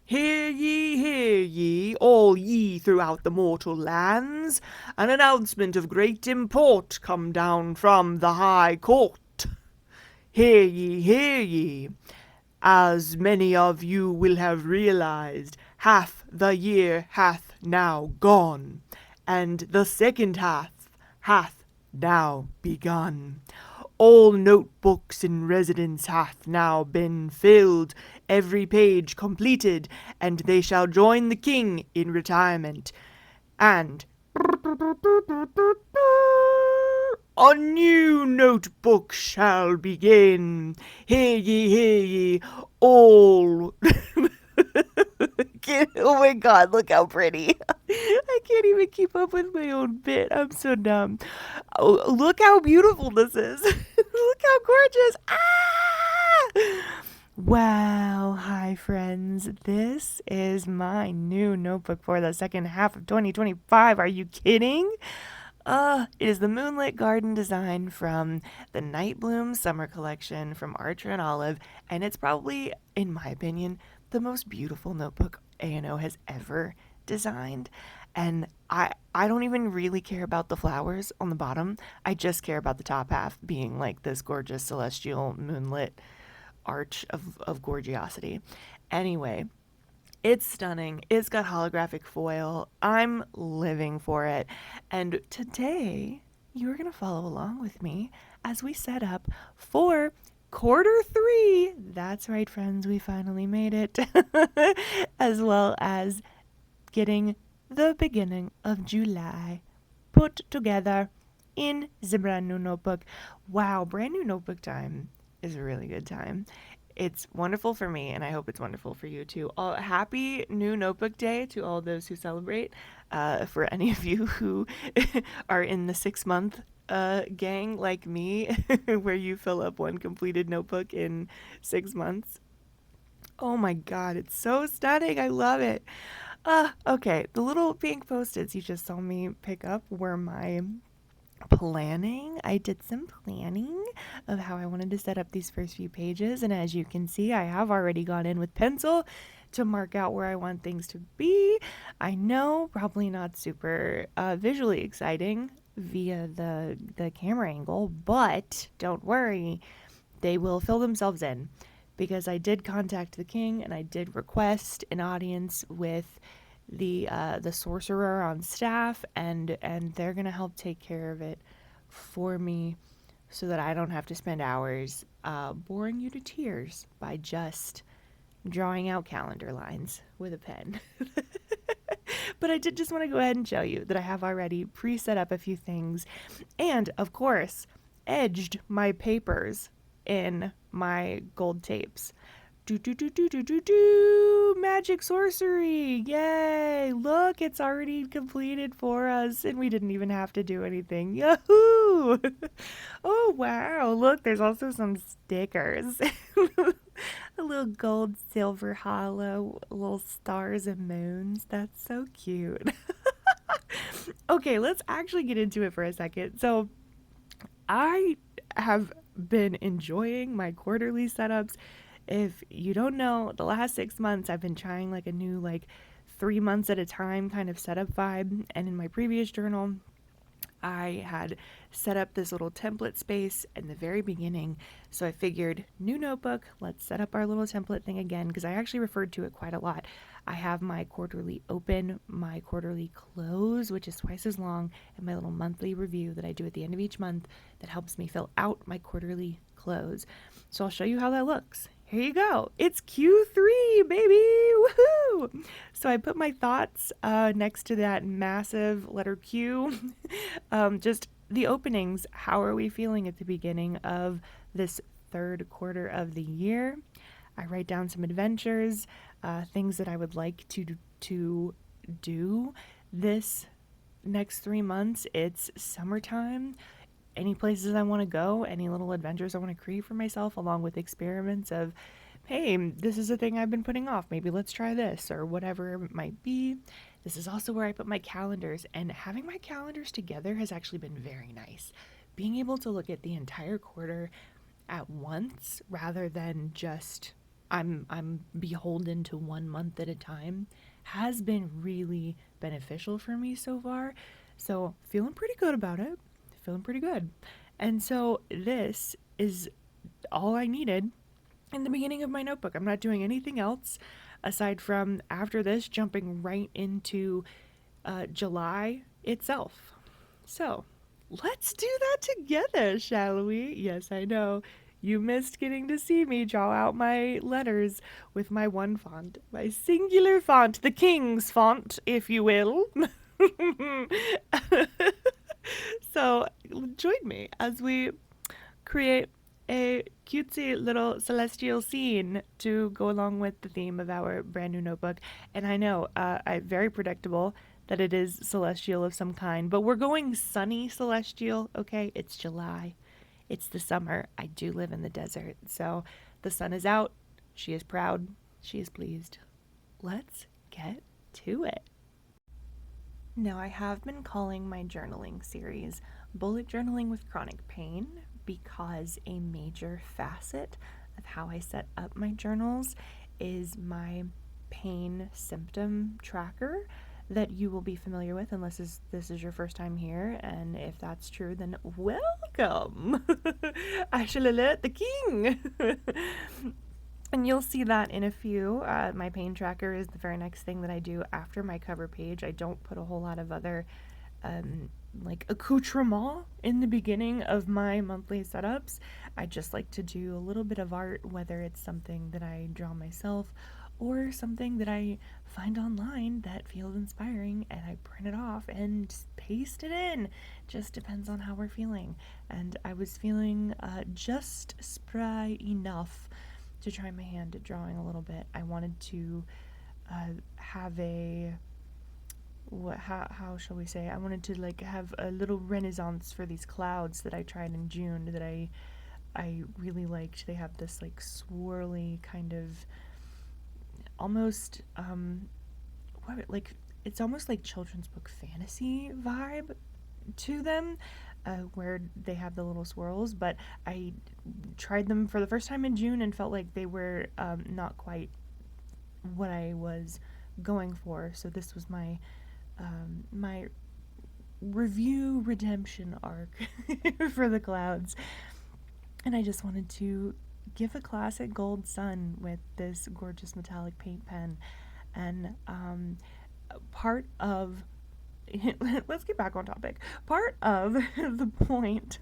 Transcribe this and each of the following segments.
Hear ye, all ye throughout the mortal lands, an announcement of great import come down from the High Court. Hear ye. As many of you will have realized, half the year hath now gone, and the second half hath now begun. All notebooks in residence hath now been filled, every page completed, and they shall join the king in retirement. And a new notebook shall begin. Hear ye, all. Oh my god, look how pretty. I can't even keep up with my own bit. I'm so dumb. Oh, look how beautiful this is. Look how gorgeous. Ah! Wow, hi friends. This is my new notebook for the second half of 2025. Are you kidding? It is the Moonlit Garden design from the Night Bloom Summer Collection from Archer and Olive, and it's probably, in my opinion, the most beautiful notebook A&O has ever designed. And I don't even really care about the flowers on the bottom. I just care about the top half being like this gorgeous celestial moonlit arch of gorgeosity. Anyway, it's stunning. It's got holographic foil. I'm living for it. And today, you're going to follow along with me as we set up for quarter 3. That's right, friends. We finally made it. As well as getting the beginning of July put together in the brand new notebook. Wow, brand new notebook time is a really good time. It's wonderful for me, and I hope it's wonderful for you too. Happy new notebook day to all those who celebrate. For any of you who are in the 6-month gang like me, where you fill up one completed notebook in 6 months. Oh my god, it's so stunning. I love it. Okay, the little pink post-its you just saw me pick up were my planning. I did some planning of how I wanted to set up these first few pages, and as you can see, I have already gone in with pencil to mark out where I want things to be. I know, probably not super visually exciting via the camera angle, but don't worry, they will fill themselves in, because I did contact the king and I did request an audience with the sorcerer on staff, and they're gonna help take care of it for me, so that I don't have to spend hours boring you to tears by just drawing out calendar lines with a pen. But I did just want to go ahead and show you that I have already pre-set up a few things, and of course edged my papers in my gold tapes. Magic sorcery! Yay! Look, it's already completed for us, and we didn't even have to do anything. Yahoo! Oh, wow. Look, there's also some stickers. A little gold, silver, hollow, little stars and moons. That's so cute. Okay, let's actually get into it for a second. So, I have been enjoying my quarterly setups. If you don't know, the last 6 months I've been trying like a new 3 months at a time kind of setup vibe. And in my previous journal, I had set up this little template space in the very beginning. So I figured, new notebook, let's set up our little template thing again, because I actually referred to it quite a lot. I have my quarterly open, my quarterly close, which is twice as long, and my little monthly review that I do at the end of each month that helps me fill out my quarterly close. So I'll show you how that looks. Here you go. It's Q3, baby! Woohoo! So I put my thoughts next to that massive letter Q. Just the openings. How are we feeling at the beginning of this third quarter of the year? I write down some adventures, things that I would like to do this next 3 months. It's summertime. Any places I want to go, any little adventures I want to create for myself, along with experiments of, hey, this is a thing I've been putting off. Maybe let's try this, or whatever it might be. This is also where I put my calendars, and having my calendars together has actually been very nice. Being able to look at the entire quarter at once rather than just I'm beholden to 1 month at a time has been really beneficial for me so far. So feeling pretty good about it. Feeling pretty good. And so this is all I needed in the beginning of my notebook. I'm not doing anything else aside from after this jumping right into July itself. So let's do that together, shall we? Yes, I know. You missed getting to see me draw out my letters with my one font, my singular font, the king's font, if you will. So join me as we create a cutesy little celestial scene to go along with the theme of our brand new notebook. And I know, very predictable that it is celestial of some kind, but we're going sunny celestial, okay? It's July. It's the summer. I do live in the desert, so the sun is out. She is proud. She is pleased. Let's get to it. Now, I have been calling my journaling series Bullet Journaling with Chronic Pain because a major facet of how I set up my journals is my pain symptom tracker that you will be familiar with unless this is your first time here, and if that's true, then welcome. I shall alert the king. And you'll see that in a few. My pain tracker is the very next thing that I do after my cover page. I don't put a whole lot of other like accoutrement in the beginning of my monthly setups. I just like to do a little bit of art, whether it's something that I draw myself or something that I find online that feels inspiring, and I print it off and paste it in. Just depends on how we're feeling. And I was feeling just spry enough to try my hand at drawing a little bit. I wanted to have a how shall we say? I wanted to like have a little renaissance for these clouds that I tried in June that I really liked. They have this like swirly kind of almost like it's almost like children's book fantasy vibe to them, where they have the little swirls, but I tried them for the first time in June and felt like they were not quite what I was going for. So this was my my review redemption arc for the clouds, and I just wanted to give a classic gold sun with this gorgeous metallic paint pen. And part of let's get back on topic. Part of the point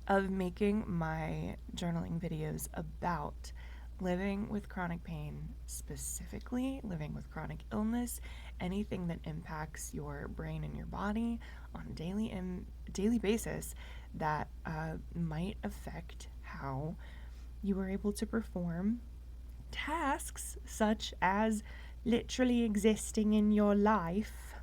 of making my journaling videos about living with chronic pain, specifically living with chronic illness, anything that impacts your brain and your body on a daily basis that might affect how you are able to perform tasks such as literally existing in your life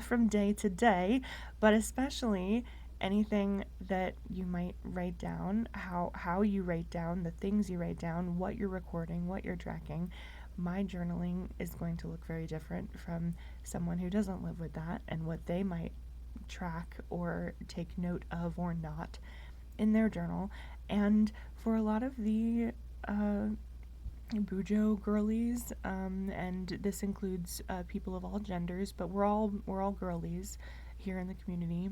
from day to day, but especially anything that you might write down, how you write down, the things you write down, what you're recording, what you're tracking. My journaling is going to look very different from someone who doesn't live with that, and what they might track or take note of or not in their journal. And for a lot of the Bujo girlies, and this includes people of all genders, but we're all girlies here in the community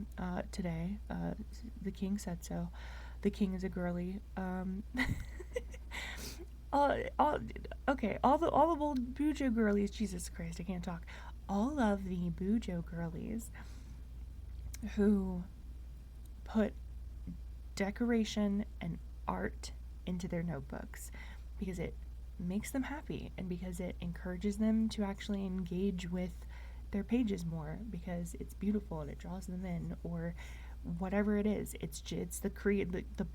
today. The king said so. The king is a girly. Okay, all the old Bujo girlies. Jesus Christ, I can't talk. All of the Bujo girlies who put decoration and art into their notebooks because it makes them happy and because it encourages them to actually engage with their pages more because it's beautiful and it draws them in, or whatever it is. It's the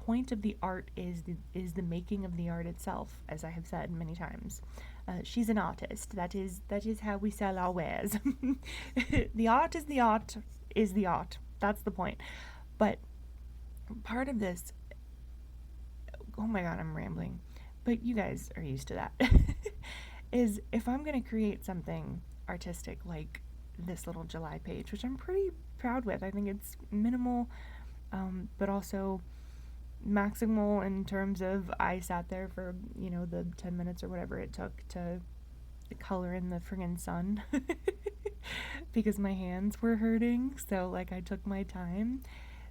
point of the art is the making of the art itself, as I have said many times. She's an artist. That is how we sell our wares. The art is the art is the art. That's the point. But part of this, oh my god, I'm rambling, but you guys are used to that, is if I'm going to create something artistic like this little July page, which I'm pretty proud with. I think it's minimal, but also maximal in terms of I sat there for, the 10 minutes or whatever it took to color in the friggin' sun because my hands were hurting. So, like, I took my time.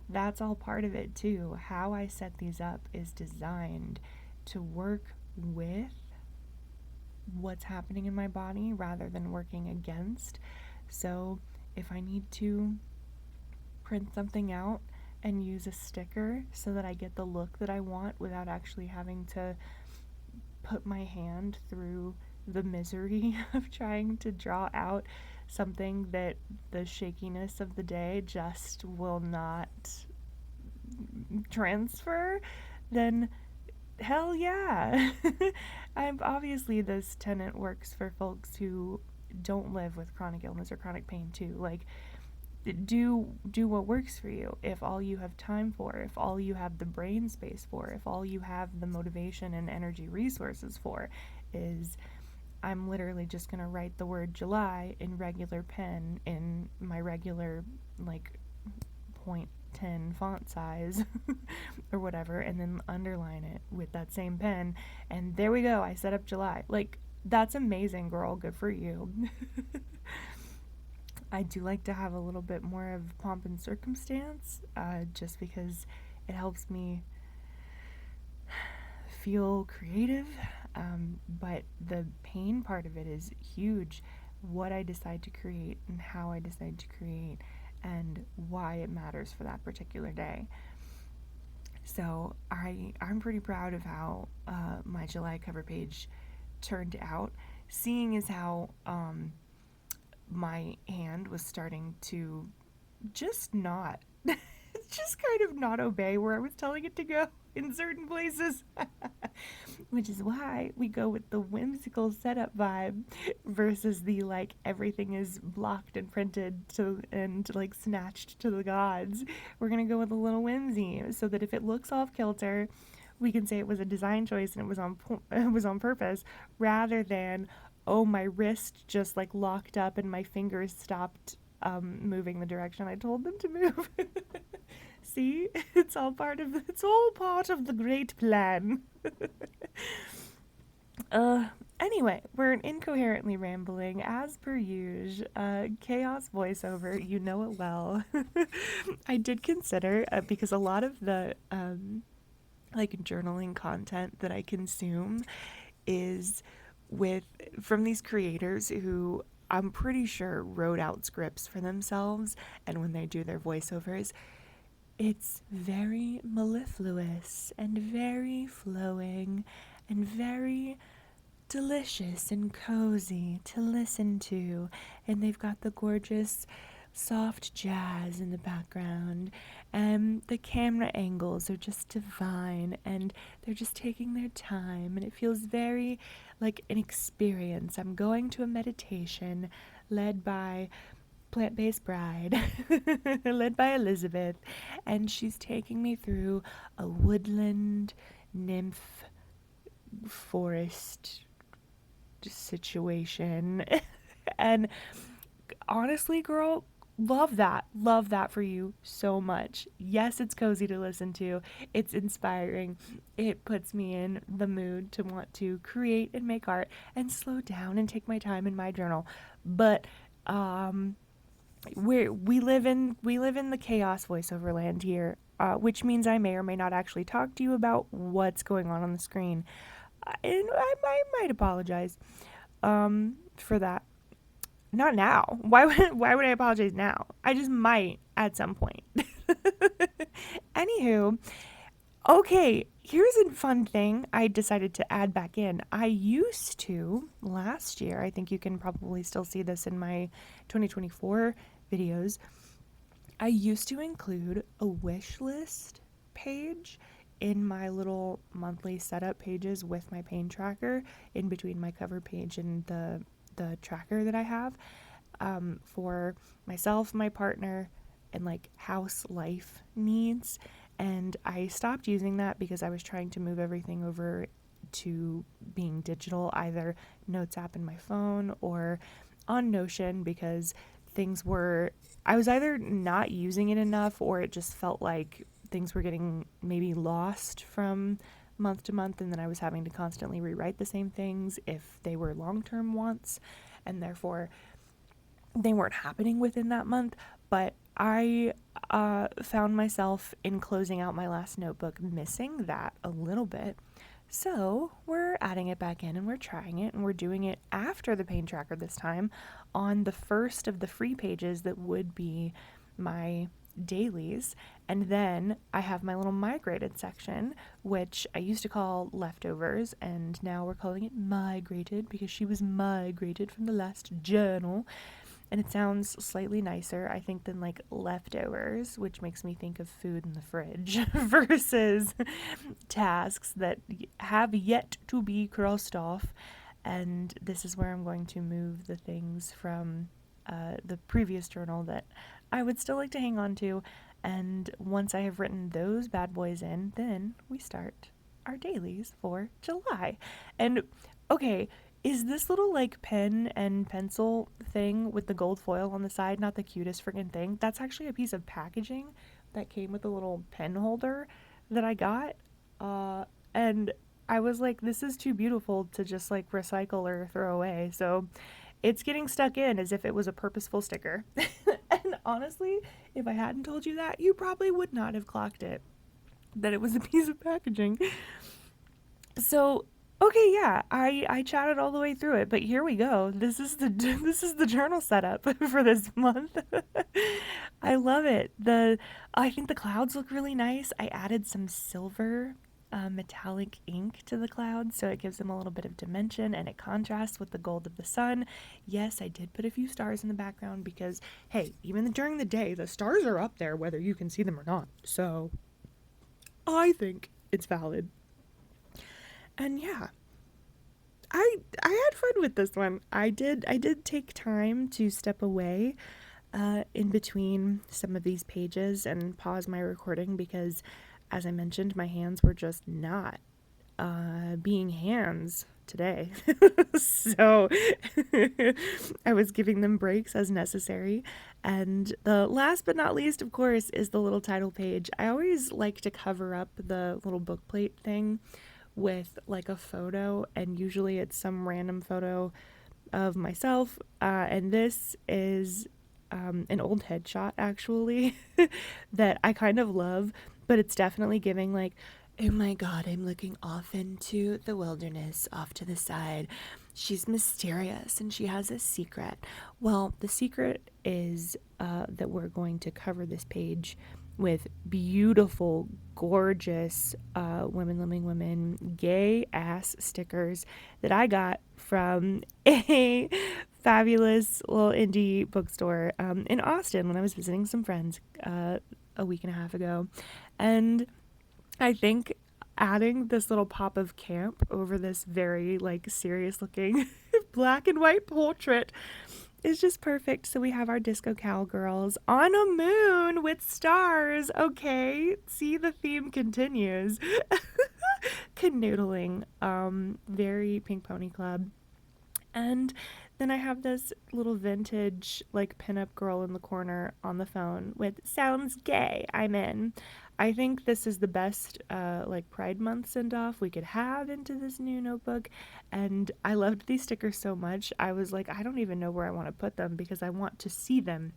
That's all part of it, too. How I set these up is designed to work with what's happening in my body rather than working against. So, if I need to print something out and use a sticker so that I get the look that I want without actually having to put my hand through the misery of trying to draw out something that the shakiness of the day just will not transfer, then hell yeah. I'm obviously this tenet works for folks who don't live with chronic illness or chronic pain too. Like, do what works for you. If all you have time for, if all you have the brain space for, if all you have the motivation and energy resources for is I'm literally just going to write the word July in regular pen in my regular like 0.10 font size or whatever, and then underline it with that same pen, and there we go, I set up July. Like, that's amazing, girl. Good for you. I do like to have a little bit more of pomp and circumstance, just because it helps me feel creative. But the pain part of it is huge. What I decide to create and how I decide to create and why it matters for that particular day. So I'm pretty proud of how my July cover page turned out, seeing as how my hand was starting to just not just kind of not obey where I was telling it to go in certain places. Which is why we go with the whimsical setup vibe versus the like everything is blocked and printed to and like snatched to the gods. We're gonna go with a little whimsy so that if it looks off kilter, we can say it was a design choice and it was on purpose, rather than, oh, my wrist just like locked up and my fingers stopped moving the direction I told them to move. See, it's all part of the great plan. Anyway, we're incoherently rambling as per usual. Chaos voiceover, you know it well. I did consider, because a lot of the like journaling content that I consume is from these creators who I'm pretty sure wrote out scripts for themselves, and when they do their voiceovers, it's very mellifluous and very flowing and very delicious and cozy to listen to. And they've got the gorgeous soft jazz in the background, and the camera angles are just divine, and they're just taking their time, and it feels very like an experience. I'm going to a meditation led by Plant-Based Bride, led by Elizabeth, and she's taking me through a woodland nymph forest situation. And honestly, girl, love that for you so much. Yes, it's cozy to listen to, it's inspiring, it puts me in the mood to want to create and make art and slow down and take my time in my journal. But we live in the chaos voiceover land here, which means I may or may not actually talk to you about what's going on the screen, and I might apologize for that. Not now. Why would I apologize now? I just might at some point. Anywho, okay, here's a fun thing I decided to add back in. I used to, last year, I think you can probably still see this in my 2024 videos, I used to include a wish list page in my little monthly setup pages with my pain tracker in between my cover page and the tracker that I have, for myself, my partner, and like house life needs. And I stopped using that because I was trying to move everything over to being digital, either Notes app in my phone or on Notion, because I was either not using it enough or it just felt like things were getting maybe lost from month to month, and then I was having to constantly rewrite the same things if they were long-term wants, and therefore they weren't happening within that month. But I found myself in closing out my last notebook missing that a little bit. So we're adding it back in and we're trying it, and we're doing it after the pain tracker this time on the first of the free pages that would be my dailies. And then I have my little migrated section, which I used to call leftovers, and now we're calling it migrated because she was migrated from the last journal. And it sounds slightly nicer, I think, than like leftovers, which makes me think of food in the fridge versus tasks that have yet to be crossed off. And this is where I'm going to move the things from the previous journal that I would still like to hang on to. And once I have written those bad boys in, then we start our dailies for July. And okay, is this little like pen and pencil thing with the gold foil on the side not the cutest friggin' thing? That's actually a piece of packaging that came with a little pen holder that I got. And I was like, this is too beautiful to just like recycle or throw away. So it's getting stuck in as if it was a purposeful sticker. And honestly, if I hadn't told you that, you probably would not have clocked it, that it was a piece of packaging. So okay, yeah, I chatted all the way through it, but here we go. This is the journal setup for this month. I love it. I think the clouds look really nice. I added some silver metallic ink to the clouds, so it gives them a little bit of dimension, and it contrasts with the gold of the sun. Yes, I did put a few stars in the background because, hey, even during the day, the stars are up there whether you can see them or not. So I think it's valid. And yeah, I had fun with this one. I did take time to step away in between some of these pages and pause my recording because, as I mentioned, my hands were just not being hands today. So I was giving them breaks as necessary. And the last but not least, of course, is the little title page. I always like to cover up the little book plate thing with like a photo, and usually it's some random photo of myself. And this is an old headshot actually that I kind of love, but it's definitely giving like, oh my god, I'm looking off into the wilderness off to the side. She's mysterious and she has a secret. Well, the secret is that we're going to cover this page with beautiful, gorgeous Women Loving Women gay ass stickers that I got from a fabulous little indie bookstore in Austin when I was visiting some friends a week and a half ago. And I think adding this little pop of camp over this very like serious looking black and white portrait is just perfect. So we have our disco cowgirls on a moon with stars. Okay, see, the theme continues. Canoodling, very Pink Pony Club. And then I have this little vintage like pinup girl in the corner on the phone with "Sounds gay, I'm in." I think this is the best like Pride Month send off we could have into this new notebook, and I loved these stickers so much. I was like, I don't even know where I want to put them because I want to see them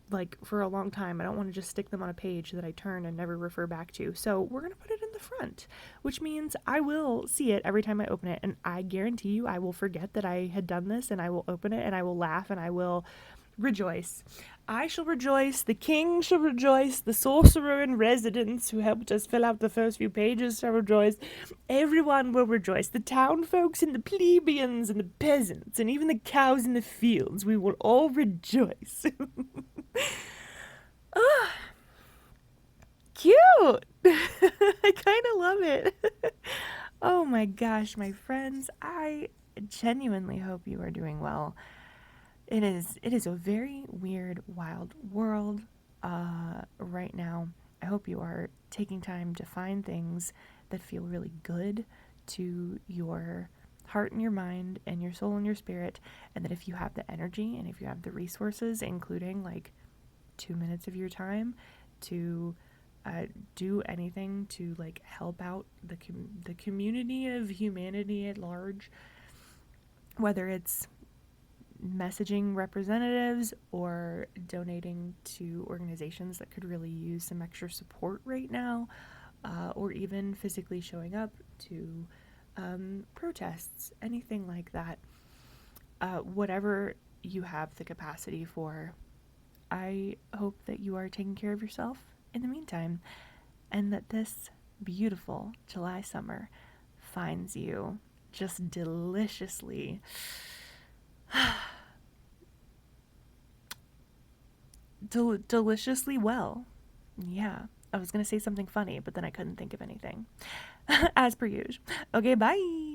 like for a long time. I don't want to just stick them on a page that I turn and never refer back to. So we're going to put it in the front, which means I will see it every time I open it, and I guarantee you I will forget that I had done this, and I will open it and I will laugh and I will rejoice. I shall rejoice, the king shall rejoice, the sorcerer in residence who helped us fill out the first few pages shall rejoice. Everyone will rejoice. The town folks and the plebeians and the peasants and even the cows in the fields. We will all rejoice. Ah, cute. I kind of love it. Oh my gosh, my friends, I genuinely hope you are doing well. It is a very weird, wild world right now. I hope you are taking time to find things that feel really good to your heart and your mind and your soul and your spirit, and that if you have the energy and if you have the resources, including like 2 minutes of your time to do anything to like help out the community of humanity at large, whether it's messaging representatives or donating to organizations that could really use some extra support right now, or even physically showing up to protests, anything like that. Whatever you have the capacity for, I hope that you are taking care of yourself in the meantime, and that this beautiful July summer finds you just deliciously deliciously well. Yeah, I was gonna say something funny, but then I couldn't think of anything. As per usual. Okay, bye.